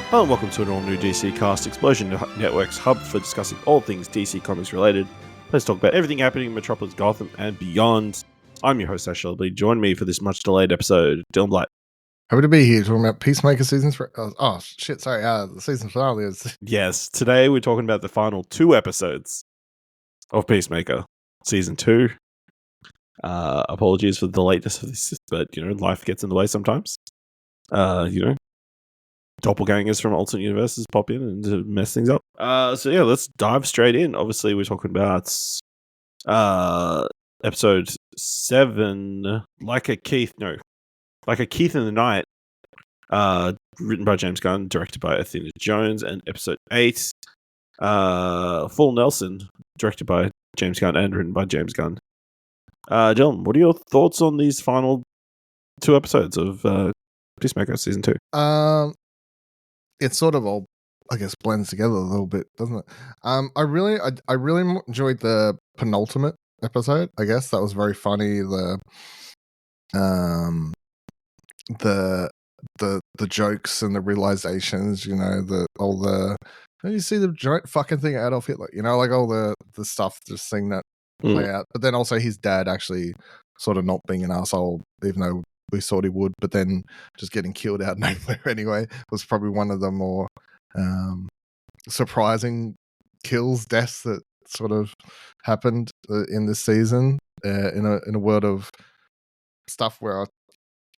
Hello and welcome to an all-new DC Cast Explosion Network's hub for discussing all things DC Comics related. Let's talk about everything happening in Metropolis, Gotham, and beyond. I'm your host, Ash Hobley. Join me for this much-delayed episode, Dylan Blight. Happy to be here talking about Peacemaker season 3. The season finale is... Yes, today we're talking about the final 2 episodes of Peacemaker Season 2. Apologies for the lateness of this, but, life gets in the way sometimes. Doppelgangers from alternate universes pop in and mess things up. Let's dive straight in. Obviously, we're talking about episode 7, Like a Keith in the Night, written by James Gunn, directed by Athena Jones, and episode 8, Full Nelson, directed by James Gunn and written by James Gunn. Dylan, what are your thoughts on these final 2 episodes of Peacemaker Season 2? It sort of all, I guess, blends together a little bit, doesn't it? I really enjoyed the penultimate episode. I guess that was very funny. The jokes and the realizations. You see the giant fucking thing Adolf Hitler. Like all the stuff, just seeing that play out. But then also his dad actually sort of not being an asshole, even though we thought he would, but then just getting killed out of nowhere anyway was probably one of the more surprising deaths that sort of happened in this season, in a world of stuff where I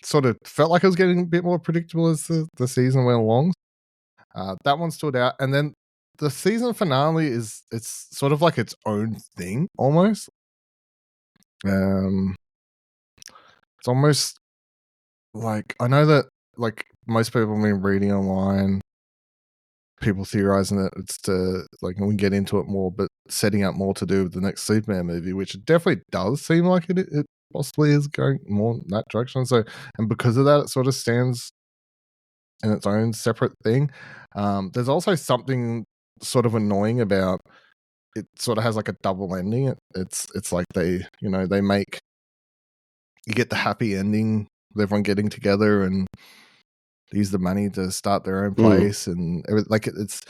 sort of felt like it was getting a bit more predictable as the season went along. That one stood out. And then the season finale it's sort of like its own thing almost. It's almost like, I know that like most people have been reading online, people theorizing that it's to, like, and we can get into it more, but setting up more to do with the next Superman movie, which it definitely does seem like it possibly is going more in that direction. So, and because of that, it sort of stands in its own separate thing. There's also something sort of annoying about it. Sort of has like a double ending. It's like they make, you get the happy ending with everyone getting together and use the money to start their own place, and like it's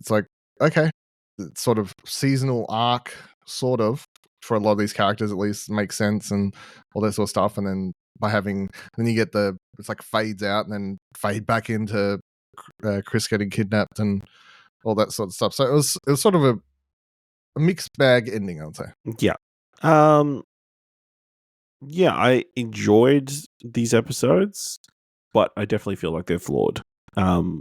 like, okay, it's sort of seasonal arc, sort of, for a lot of these characters at least, makes sense and all that sort of stuff. And then then you get it's like fades out and then fade back into Chris getting kidnapped and all that sort of stuff. So it was sort of a mixed bag ending, I would say. Yeah. I enjoyed these episodes, but I definitely feel like they're flawed. I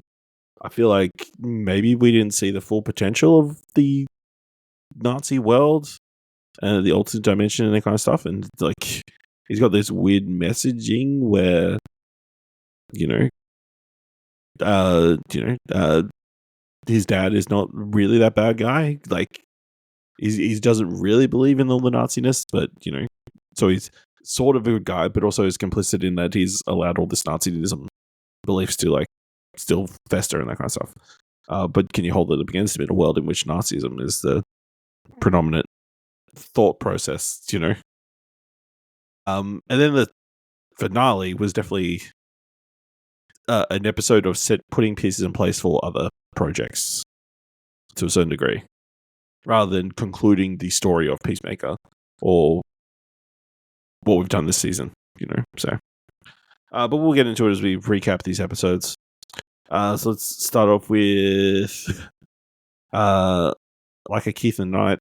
feel like maybe we didn't see the full potential of the Nazi world and the alternate dimension and that kind of stuff. And like, he's got this weird messaging where, his dad is not really that bad guy. Like, he doesn't really believe in all the Nazi-ness, but so he's sort of a good guy, but also is complicit in that he's allowed all this Nazism beliefs to like still fester and that kind of stuff. But can you hold it up against him in a world in which Nazism is the predominant thought process? And then the finale was definitely an episode of putting pieces in place for other projects to a certain degree, rather than concluding the story of Peacemaker or what we've done this season, so. But we'll get into it as we recap these episodes. So let's start off with Like a Keith in the Night,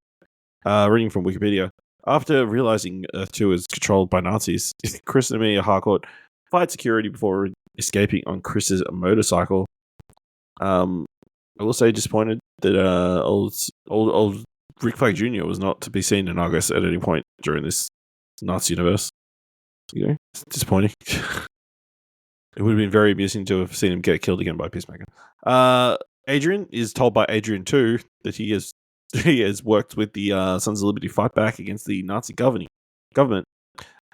reading from Wikipedia. After realizing Earth 2 is controlled by Nazis, Chris and Amelia Harcourt fight security before escaping on Chris's motorcycle. I will say, disappointed that old Rick Flag Jr. was not to be seen in August at any point during this Nazi universe. It's disappointing. It would have been very amusing to have seen him get killed again by Peacemaker. Adrian is told by Adrian 2 that he has worked with the Sons of Liberty fight back against the Nazi government.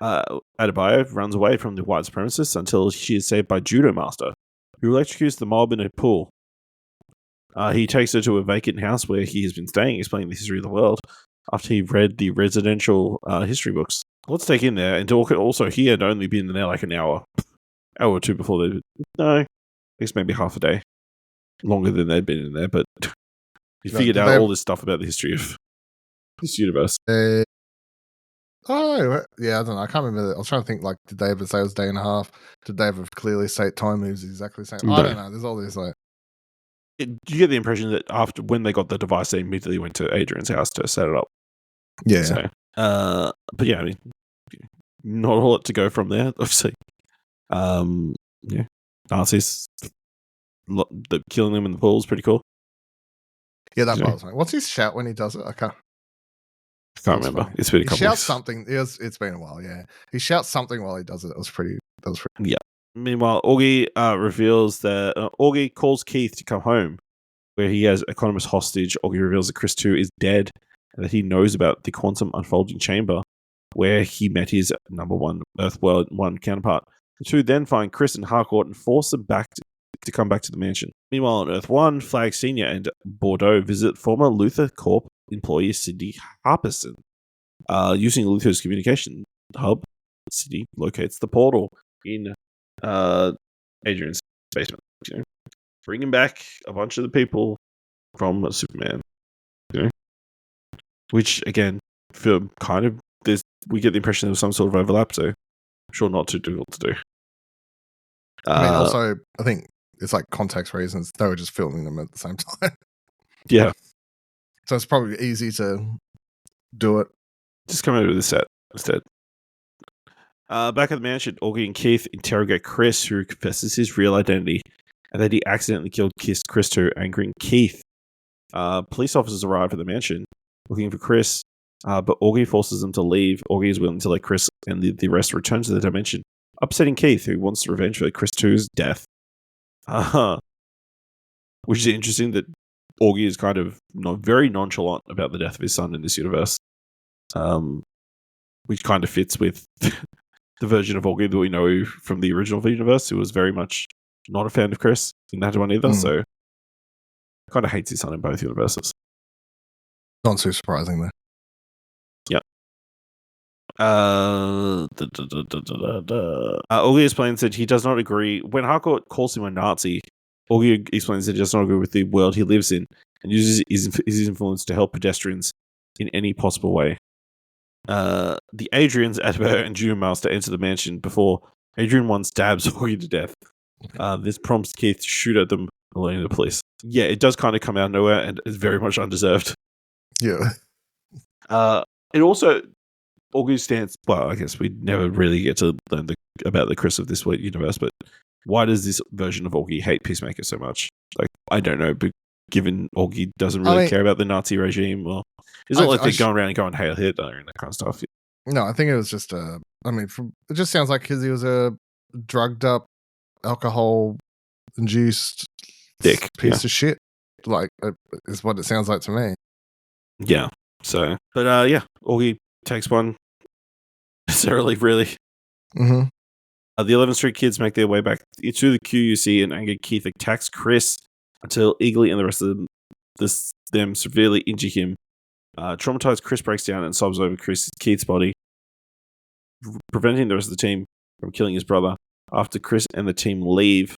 Adebayo runs away from the white supremacists until she is saved by Judo Master, who electrocutes the mob in a pool. He takes her to a vacant house where he has been staying, explaining the history of the world, after he read the residential history books. Let's take in there, and also he had only been there like an hour or two before they... No, I guess maybe half a day. longer than they'd been in there, but he figured out all this stuff about the history of this universe. Oh, yeah, I don't know. I can't remember. I was trying to think, like, did they ever say it was a day and a half? Did they ever clearly state time moves exactly the same? No. I don't know. There's all this, like... You get the impression that after when they got the device, they immediately went to Adrian's house to set it up. Yeah. So, but yeah, I mean, not a lot to go from there, obviously. Yeah. Nazis, killing them in the pool is pretty cool. Yeah, that part was fine. What's his shout when he does it? I can't remember. Funny. It's been a couple He shouts weeks. something. It's been a while, yeah. He shouts something while he does it. That was pretty. Yeah. Meanwhile, Agee reveals that Agee calls Keith to come home, where he has economist hostage. Agee reveals that Chris 2 is dead and that he knows about the quantum unfolding chamber, where he met his number one Earthworld 1 counterpart. The two then find Chris and Harcourt and force them back to come back to the mansion. Meanwhile, on Earth 1, Flag Senior and Bordeaux visit former Luther Corp employee Cindy Harperson. Using Luther's communication hub, Cindy locates the portal in Adrian's basement. Bringing back a bunch of the people from Superman. Which, again, for kind of we get the impression there was some sort of overlap, so I'm sure not too difficult to do. I mean, also, I think it's like context reasons. They were just filming them at the same time. Yeah. So it's probably easy to do it. Just come over to the set instead. Back at the mansion, Agee and Keith interrogate Chris, who confesses his real identity and that he accidentally killed Chris 2, angering Keith. Police officers arrive at the mansion looking for Chris, but Agee forces them to leave. Agee is willing to let Chris and the rest return to the dimension, upsetting Keith, who wants revenge for Chris 2's death. Which is interesting that Agee is kind of very nonchalant about the death of his son in this universe. Which kind of fits with the version of Agee that we know from the original universe, who was very much not a fan of Chris in that one either, so kind of hates his son in both universes. Not too surprising, though. Yep. Agee explains that he does not agree. When Harcourt calls him a Nazi, Agee explains that he does not agree with the world he lives in and uses his influence to help pedestrians in any possible way. The Adrians, Attenborough, and Junior Master enter the mansion before Adrian 1 stabs Agee to death. This prompts Keith to shoot at them, alerting the police. Yeah, it does kind of come out of nowhere and is very much undeserved. Yeah. It also, Agee's stance, well, I guess we never really get to learn about the Chris of this universe, but why does this version of Agee hate Peacemaker so much? Like, I don't know, but given Agee doesn't really care about the Nazi regime, well, it's not like they're going around and going, "Hail Hitler" and that kind of stuff. No, I think it was just it just sounds like because he was a drugged up, alcohol-induced piece of shit. Like, is what it sounds like to me. Yeah. So, but yeah, Agee takes one. Necessarily, really. Mm-hmm. The 11th Street kids make their way back to the QUC, and angered Keith attacks Chris until Eagly and the rest of them severely injure him. Traumatized, Chris breaks down and sobs over Keith's body, preventing the rest of the team from killing his brother. After Chris and the team leave,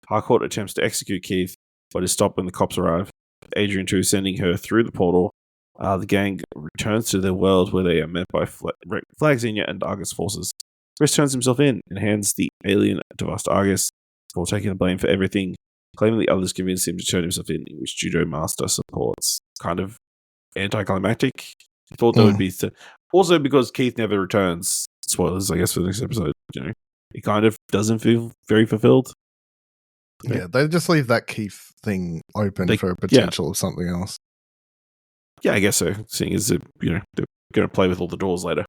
Harcourt attempts to execute Keith, but is stopped when the cops arrive. Adrian 2 sending her through the portal. The gang returns to their world, where they are met by Flag Senior and Argus forces. Chris turns himself in and hands the alien device to Argus before taking the blame for everything, claiming the others convinced him to turn himself in, which Judo Master supports. Kind of anticlimactic. I thought that would be... Also, because Keith never returns, spoilers, I guess, for the next episode, it kind of doesn't feel very fulfilled. Yeah, they just leave that Keith thing open for potential of something else. Yeah, I guess so. Seeing as they're going to play with all the doors later.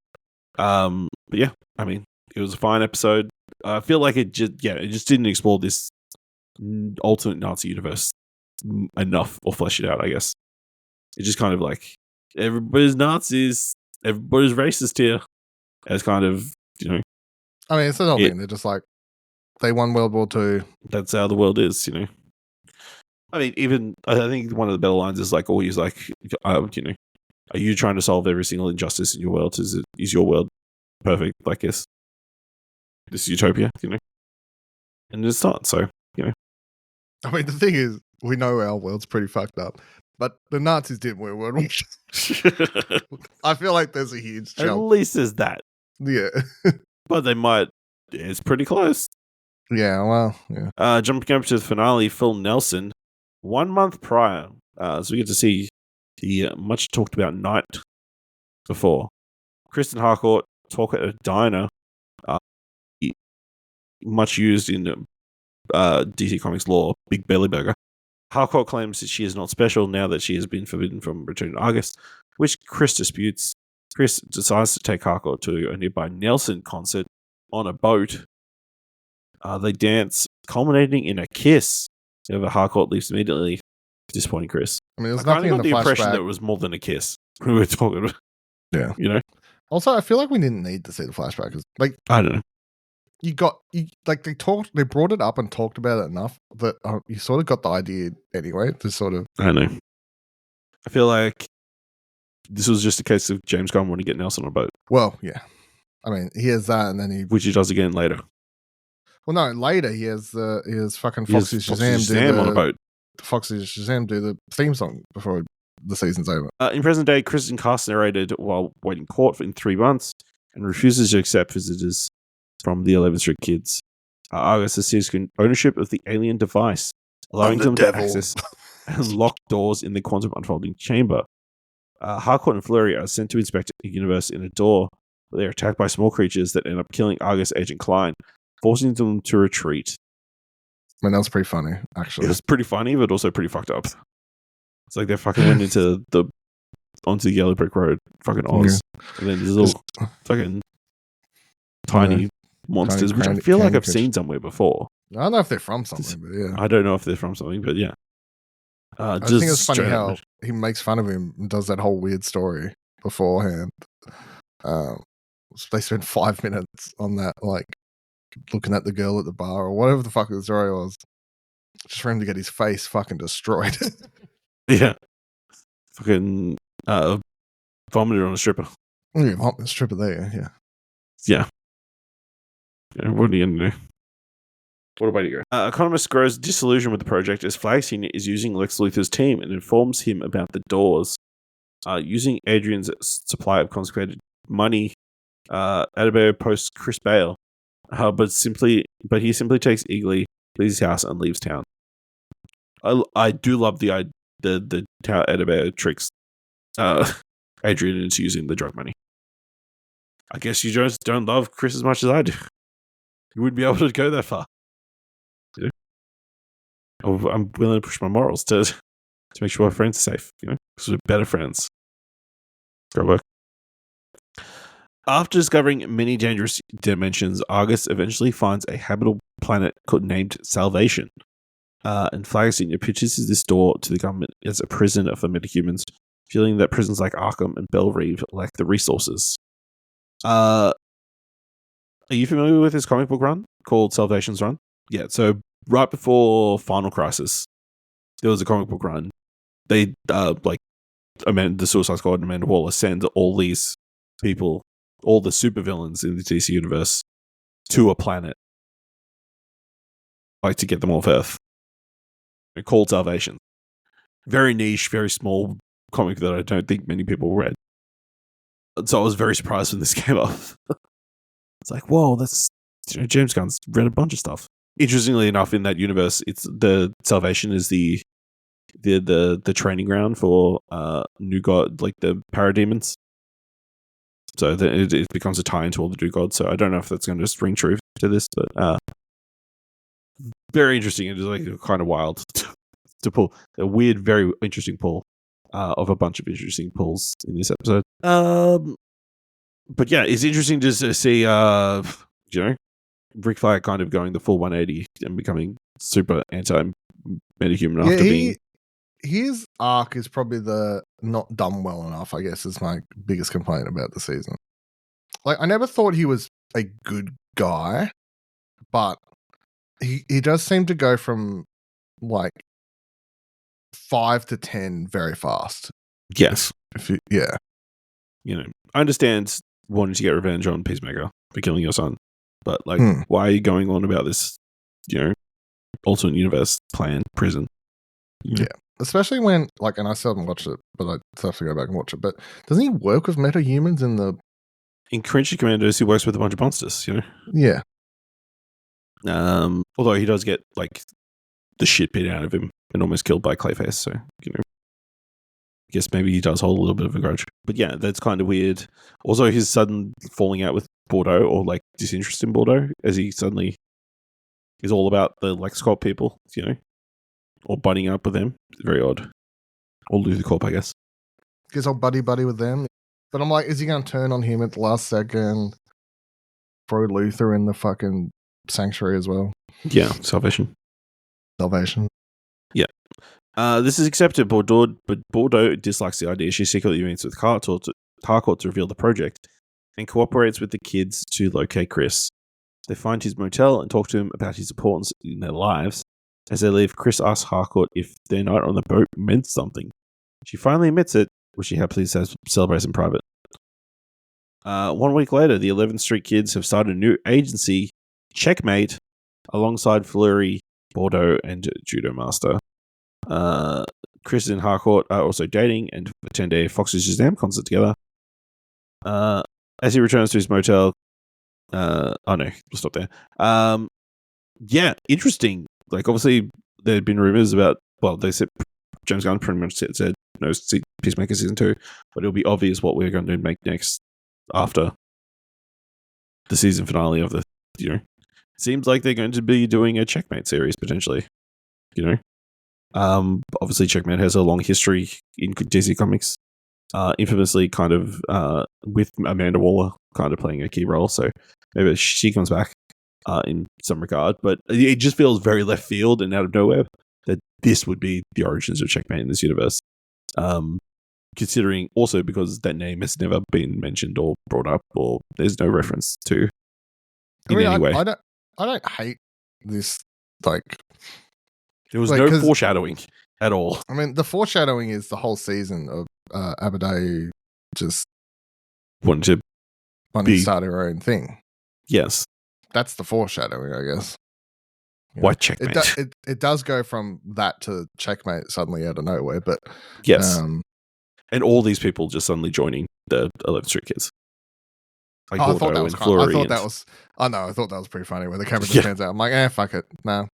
But yeah, I mean, it was a fine episode. I feel like it just didn't explore this alternate Nazi universe enough or flesh it out. I guess it's just kind of like everybody's Nazis, everybody's racist here. As kind of I mean, it's the whole thing. They're just like they won World War II. That's how the world is, I mean, even I think one of the better lines is like always like, are you trying to solve every single injustice in your world? Is your world perfect? Like, yes, this is utopia, and it's not. So, I mean, the thing is, We know our world's pretty fucked up, but the Nazis didn't wear World War II. I feel like there's a huge At jump. least there's that. Yeah. But they might. It's pretty close. Yeah, well, yeah. Jumping up to the finale, Phil Nelson, 1 month prior. So we get to see the much talked about night before. Kristen Harcourt talk at a diner, much used in DC Comics lore, Big Belly Burger. Harcourt claims that she is not special now that she has been forbidden from returning to Argus, which Chris disputes. Chris decides to take Harcourt to a nearby Nelson concert on a boat. They dance, culminating in a kiss. However, Harcourt leaves immediately, disappointing Chris. I mean, there's I kind nothing of in got the the impression flashback. that it was more than a kiss. We were talking about, Yeah. you know? Also, I feel like we didn't need to see the flashback. Like, I don't know. They brought it up and talked about it enough that you sort of got the idea anyway. To sort of, I don't know. I feel like this was just a case of James Gunn wanting to get Nelson on a boat. Well, yeah. I mean, he has that, and then which he does again later. Well, no, later he has fucking He has Foxy Foxy Shazam on a boat. Foxy Shazam do the theme song before the season's over. In present day, Chris is incarcerated while waiting court in 3 months and refuses to accept visitors from the 11th Street Kids. Argus has seized ownership of the alien device, allowing them to access and lock doors in the quantum unfolding chamber. Harcourt and Fleury are sent to inspect a universe in a door, but they are attacked by small creatures that end up killing Argus agent Klein, forcing them to retreat. I mean, that was pretty funny, actually. It was pretty funny, but also pretty fucked up. It's like they fucking went onto the Yellow Brick Road, fucking Oz, and then these little fucking tiny monsters, which I feel like I've seen somewhere before. I don't know if they're from something, but yeah. I don't know if they're from something, but yeah. I think it's funny how he makes fun of him and does that whole weird story beforehand. They spend 5 minutes on that, like looking at the girl at the bar or whatever the fuck the story was, just for him to get his face fucking destroyed. Yeah, fucking vomited on a stripper. Yeah, a stripper there. Yeah. What are you gonna do? What about you? Economist grows disillusioned with the project as Flag Senior is using Lex Luthor's team and informs him about the doors. Using Adrian's supply of consecrated money, Adebayo posts Chris bail, but he simply takes Eagly, leaves his house, and leaves town. I do love the how Adebayo tricks Adrian into using the drug money. I guess you just don't love Chris as much as I do. You wouldn't be able to go that far. I'm willing to push my morals to make sure our friends are safe, because we're better friends. Great work. After discovering many dangerous dimensions, Argus eventually finds a habitable planet named Salvation. And Flag Senior pitches this door to the government as a prison for metahumans, feeling that prisons like Arkham and Bell Reeve lack the resources. Are you familiar with this comic book run called Salvation's Run? Yeah, so right before Final Crisis, there was a comic book run. They, the Suicide Squad and Amanda Waller send all these people, all the supervillains in the DC universe, to a planet, to get them off Earth. Called Salvation. Very niche, very small comic that I don't think many people read. So I was very surprised when this came up. It's like, whoa, that's James Gunn's read a bunch of stuff. Interestingly enough, in that universe, it's the Salvation is the training ground for new god, like the parademons. So it becomes a tie into all the new gods. So I don't know if that's going to just ring true to this, but very interesting. It is like kind of wild to pull a weird, very interesting pull of a bunch of interesting pulls in this episode. But yeah, it's interesting just to see, Rick Flag kind of going the full 180 and becoming super anti-metahuman after being. His arc is probably the not done well enough, I guess, is my biggest complaint about the season. Like, I never thought he was a good guy, but he does seem to go from like 5 to 10 very fast. Yes. Yeah. I understand wanting to get revenge on Peacemaker for killing your son, but why are you going on about this, alternate universe plan prison? Yeah. Especially when, like, and I seldom watch it, but I still have to go back and watch it. But doesn't he work with metahumans in the... In Cringy Commandos, he works with a bunch of monsters, you know? Yeah. Although he does get, like, the shit beat out of him and almost killed by Clayface, so, you know. I guess maybe he does hold a little bit of a grudge. But yeah, that's kind of weird. Also, his sudden falling out with Bordeaux, or, like, disinterest in Bordeaux, as he suddenly is all about the LexCorp people, you know? Or butting up with them. It's very odd. Or Luther Corp, I guess. Gets all buddy with them. But I'm like, is he going to turn on him at the last second? Throw Luther in the fucking sanctuary as well? Yeah, Salvation. Yeah. This is accepted, but Bordeaux dislikes the idea. She secretly meets with Harcourt to reveal the project and cooperates with the kids to locate Chris. They find his motel and talk to him about his importance in their lives. As they leave, Chris asks Harcourt if their night on the boat meant something. She finally admits it, which she happily celebrates in private. 1 week later, the 11th Street Kids have started a new agency, Checkmate, alongside Fleury, Bordeaux, and Judo Master. Chris and Harcourt are also dating and attend a Fox's Shazam concert together. As he returns to his motel... oh no, we'll stop there. Yeah, interesting. Like, obviously, there had been rumors about... Well, they said... James Gunn pretty much said no Peacemaker Season 2, but it'll be obvious what we're going to make next after the season finale of the... You know, seems like they're going to be doing a Checkmate series, potentially. You know? Obviously, Checkmate has a long history in DC Comics. Infamously kind of with Amanda Waller kind of playing a key role, so maybe she comes back in some regard, but it just feels very left field and out of nowhere that this would be the origins of Checkmate in this universe. Considering also because that name has never been mentioned or brought up, or there's no reference to any way. I don't hate this, like... There was no foreshadowing at all. I mean, the foreshadowing is the whole season of Aberdeen just wanting to start her own thing. Yes. That's the foreshadowing, I guess. Why Checkmate? It does go from that to Checkmate suddenly out of nowhere, but... Yes. And all these people just suddenly joining the 11th Street Kids. Like I thought that was pretty funny when the camera just pans out. I'm like, fuck it. No.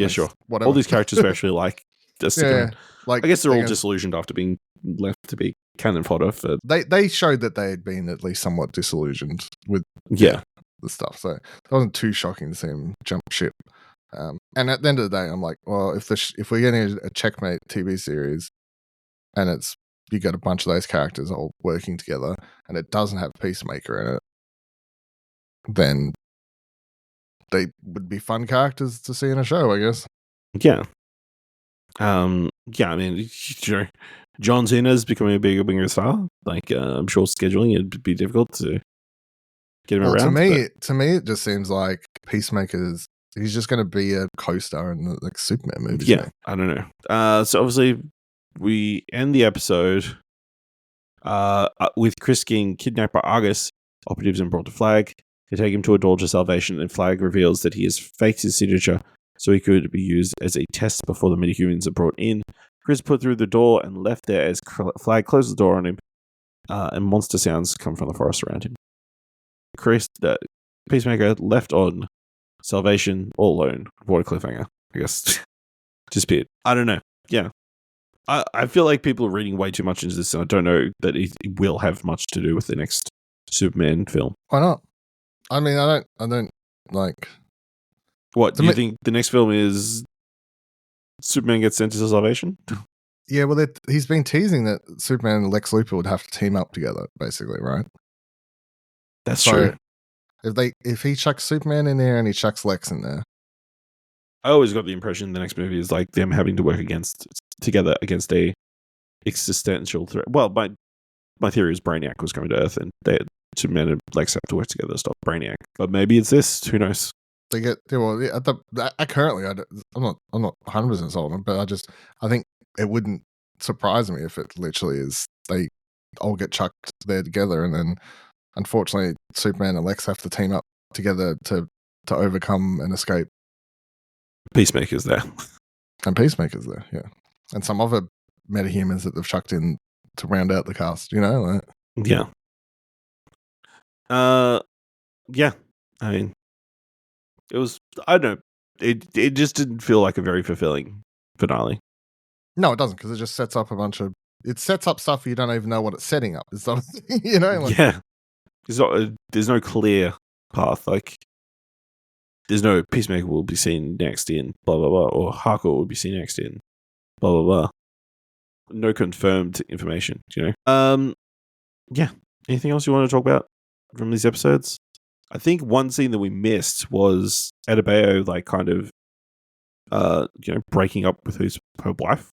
Sure. Whatever. All these characters are actually like... Just like, I guess they're all disillusioned after being left to be cannon fodder for... They showed that they had been at least somewhat disillusioned with the stuff. So it wasn't too shocking to see him jump ship. And at the end of the day, I'm like, well, if we're getting a Checkmate TV series and you got a bunch of those characters all working together and it doesn't have Peacemaker in it, then they would be fun characters to see in a show, I guess. Yeah. I mean, sure. John Cena's becoming a bigger star. Like, I'm sure scheduling it'd be difficult to get him around. To me, it just seems like Peacemaker's... He's just going to be a co-star in the Superman movie. Yeah, I don't know. So obviously, we end the episode with Chris getting kidnapped by Argus. Operatives and brought to Flag. They take him to a door to Salvation, and Flag reveals that he has faked his signature so he could be used as a test before the metahumans are brought in. Chris put through the door and left there as Flag closed the door on him, and monster sounds come from the forest around him. Peacemaker left on Salvation all alone. What a cliffhanger, I guess. Disappeared. I don't know. Yeah. I feel like people are reading way too much into this, and I don't know that it will have much to do with the next Superman film. Why not? I mean, I don't like... What, do you think the next film is Superman gets sent to Salvation? Yeah, well, he's been teasing that Superman and Lex Luthor would have to team up together, basically, right? That's true. If he chucks Superman in there and he chucks Lex in there, I always got the impression the next movie is like them having to work together against a existential threat. Well, my theory is Brainiac was coming to Earth, and Superman and Lex have to work together to stop Brainiac. But maybe it's this. Who knows? They get currently. I'm not 100% sold on, but I think it wouldn't surprise me if it literally is they all get chucked there together, and then unfortunately Superman and Lex have to team up together to overcome and escape. Peacemaker's there. And Peacemaker's there, yeah. and some other metahumans that they've chucked in to round out the cast. Like, yeah. Yeah. I mean, it was. I don't know. It just didn't feel like a very fulfilling finale. No, it doesn't, because it just sets up a bunch of. It sets up stuff you don't even know what it's setting up. It's not, like, yeah. There's no clear path. Like, there's no Peacemaker will be seen next in blah blah blah, or Harcourt will be seen next in blah blah blah. No confirmed information. Yeah. Anything else you want to talk about from these episodes? I think one scene that we missed was Adebayo, like, kind of, breaking up with her wife,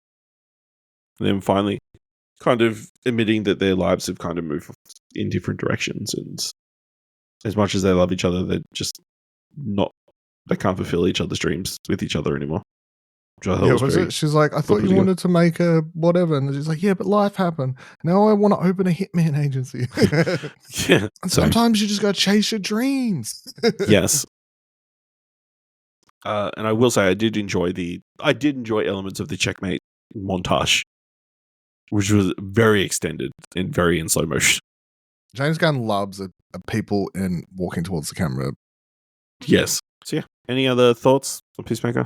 and then finally, kind of admitting that their lives have kind of moved in different directions, and as much as they love each other, they're just not. They can't fulfill each other's dreams with each other anymore. She's like, I thought you wanted to make a whatever, and she's like, yeah, but life happened. Now I want to open a hitman agency. Yeah, and sometimes you just got to chase your dreams. Yes. And I will say, I did enjoy elements of the checkmate montage, which was very extended and very in slow motion. James Gunn loves people and walking towards the camera. Yes. So yeah, any other thoughts on Peacemaker?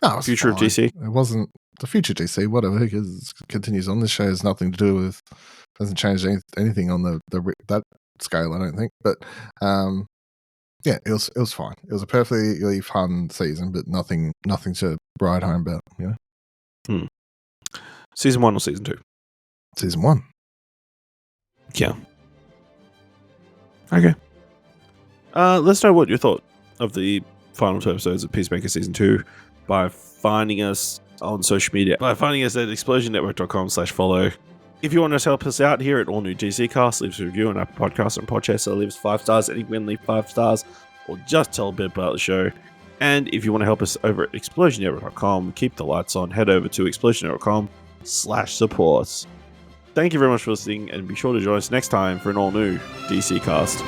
No, future fine. of DC. It wasn't the future DC. Whatever, because it continues on. This show has nothing to do with. Doesn't change anything on that scale. I don't think. But yeah, it was fine. It was a perfectly fun season, but nothing to write home about. Season 1 or season 2? Season 1. Yeah. Okay. Let's know what you thought of the final 2 episodes of Peacemaker Season 2 by finding us on social media. By finding us at explosionnetwork.com/follow. If you want to help us out here at All New DC Cast, leave us a review on Apple Podcasts and Podchaser. Leave us 5 stars. Anyone leave 5 stars, or just tell a bit about the show. And if you want to help us over at explosionnetwork.com, keep the lights on, head over to explosionnetwork.com/support. Thank you very much for listening, and be sure to join us next time for an all new DC Cast.